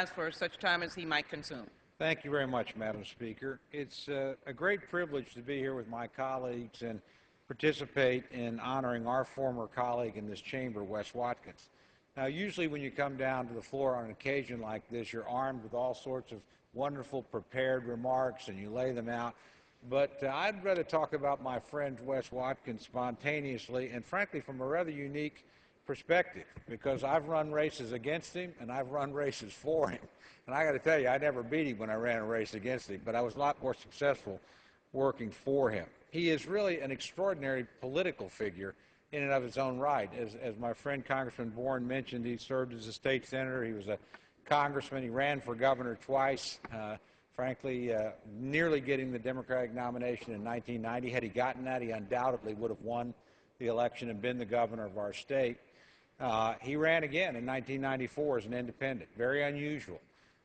for such time as he might consume. Thank you very much, Madam Speaker. It's a great privilege to be here with my colleagues and participate in honoring our former colleague in this chamber, Wes Watkins. Now, usually when you come down to the floor on an occasion like this, you're armed with all sorts of wonderful prepared remarks and you lay them out. But I'd rather talk about my friend Wes Watkins spontaneously and frankly from a rather unique perspective, because I've run races against him and I've run races for him. And I got to tell you, I never beat him when I ran a race against him, but I was a lot more successful working for him. He is really an extraordinary political figure in and of his own right. As my friend Congressman Bourne mentioned, he served as a state senator. He was a congressman. He ran for governor twice, frankly, nearly getting the Democratic nomination in 1990. Had he gotten that, he undoubtedly would have won the election and been the governor of our state. He ran again in 1994 as an independent, very unusual.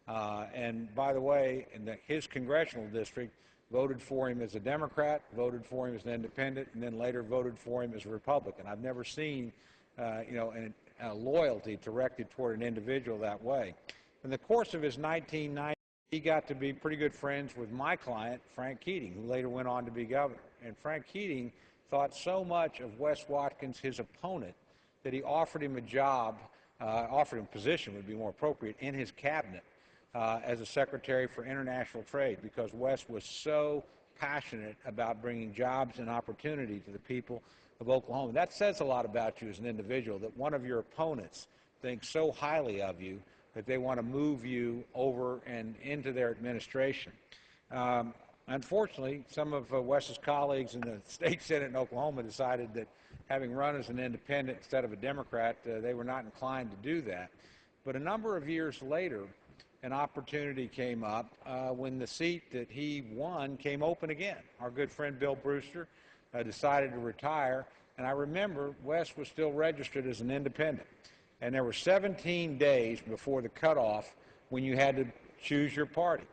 And by the way, his congressional district voted for him as a Democrat, voted for him as an independent, and then later voted for him as a Republican. I've never seen, a loyalty directed toward an individual that way. In the course of his 1990s, he got to be pretty good friends with my client, Frank Keating, who later went on to be governor. And Frank Keating thought so much of Wes Watkins, his opponent, that he offered him a job, offered him a position would be more appropriate, in his cabinet as a Secretary for International Trade, because Wes was so passionate about bringing jobs and opportunity to the people of Oklahoma. That says a lot about you as an individual, that one of your opponents thinks so highly of you that they want to move you over and into their administration. Unfortunately, some of Wes's colleagues in the state Senate in Oklahoma decided that having run as an independent instead of a Democrat, they were not inclined to do that. But a number of years later, an opportunity came up when the seat that he won came open again. Our good friend Bill Brewster decided to retire, and I remember Wes was still registered as an independent. And there were 17 days before the cutoff when you had to choose your party.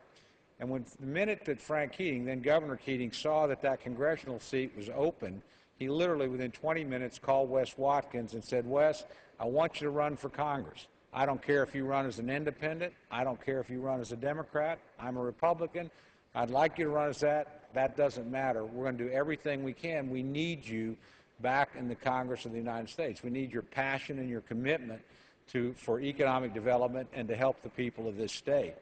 And when the minute that Frank Keating, then Governor Keating, saw that that congressional seat was open, he literally within 20 minutes called Wes Watkins and said, "Wes, I want you to run for Congress. I don't care if you run as an independent. I don't care if you run as a Democrat. I'm a Republican. I'd like you to run as that. That doesn't matter. We're going to do everything we can. We need you back in the Congress of the United States. We need your passion and your commitment for economic development and to help the people of this state."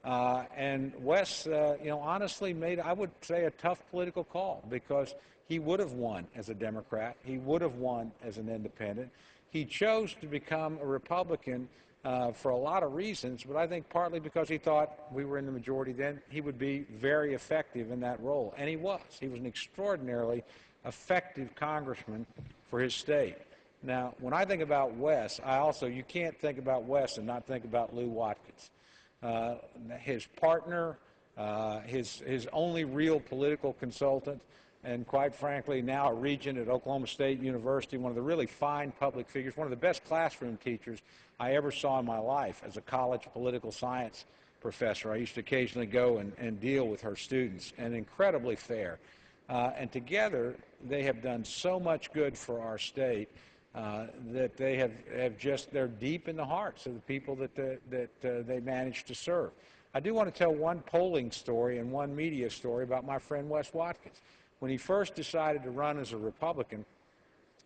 And Wes, honestly made, I would say, a tough political call, because he would have won as a Democrat. He would have won as an independent. He chose to become a Republican for a lot of reasons, but I think partly because he thought we were in the majority then, he would be very effective in that role. And he was. He was an extraordinarily effective congressman for his state. Now, when I think about Wes, you can't think about Wes and not think about Lew Watkins. His partner, his only real political consultant, and quite frankly now a regent at Oklahoma State University, one of the really fine public figures, one of the best classroom teachers I ever saw in my life as a college political science professor. I used to occasionally go and deal with her students, and incredibly fair. And together they have done so much good for our state that they have they're deep in the hearts of the people that they managed to serve. I do want to tell one polling story and one media story about my friend Wes Watkins. When he first decided to run as a Republican,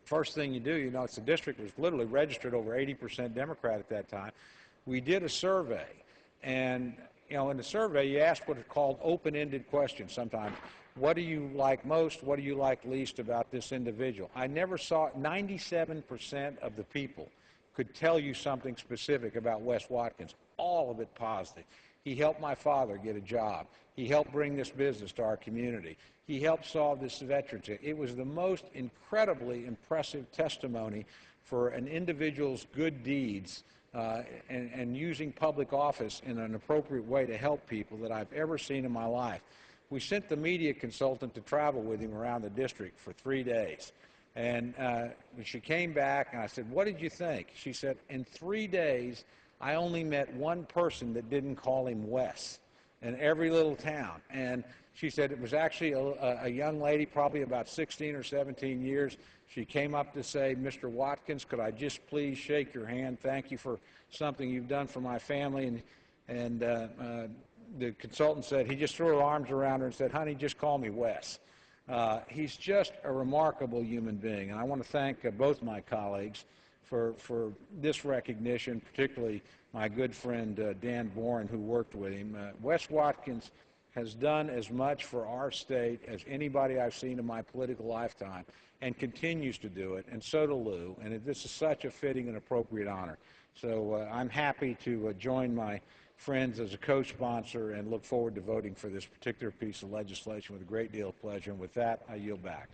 first thing you do, the district was literally registered over 80% Democrat at that time. We did a survey, and in the survey you ask what are called open-ended questions sometimes. What do you like most? What do you like least about this individual? I never saw 97% of the people could tell you something specific about Wes Watkins, all of it positive. He helped my father get a job. He helped bring this business to our community. He helped solve this veterans. It was the most incredibly impressive testimony for an individual's good deeds and using public office in an appropriate way to help people that I've ever seen in my life. We sent the media consultant to travel with him around the district for 3 days. And she came back, and I said, "What did you think?" She said, "In 3 days, I only met one person that didn't call him Wes in every little town." And she said it was actually a young lady, probably about 16 or 17 years. She came up to say, "Mr. Watkins, could I just please shake your hand? Thank you for something you've done for my family." And the consultant said, he just threw her arms around her and said, honey, just call me Wes. He's just a remarkable human being, and I want to thank both my colleagues for this recognition, particularly my good friend Dan Bourne, who worked with him. Wes Watkins has done as much for our state as anybody I've seen in my political lifetime, and continues to do it, and so do Lou, and this is such a fitting and appropriate honor. So I'm happy to join my friends as a co-sponsor and look forward to voting for this particular piece of legislation with a great deal of pleasure. And with that, I yield back.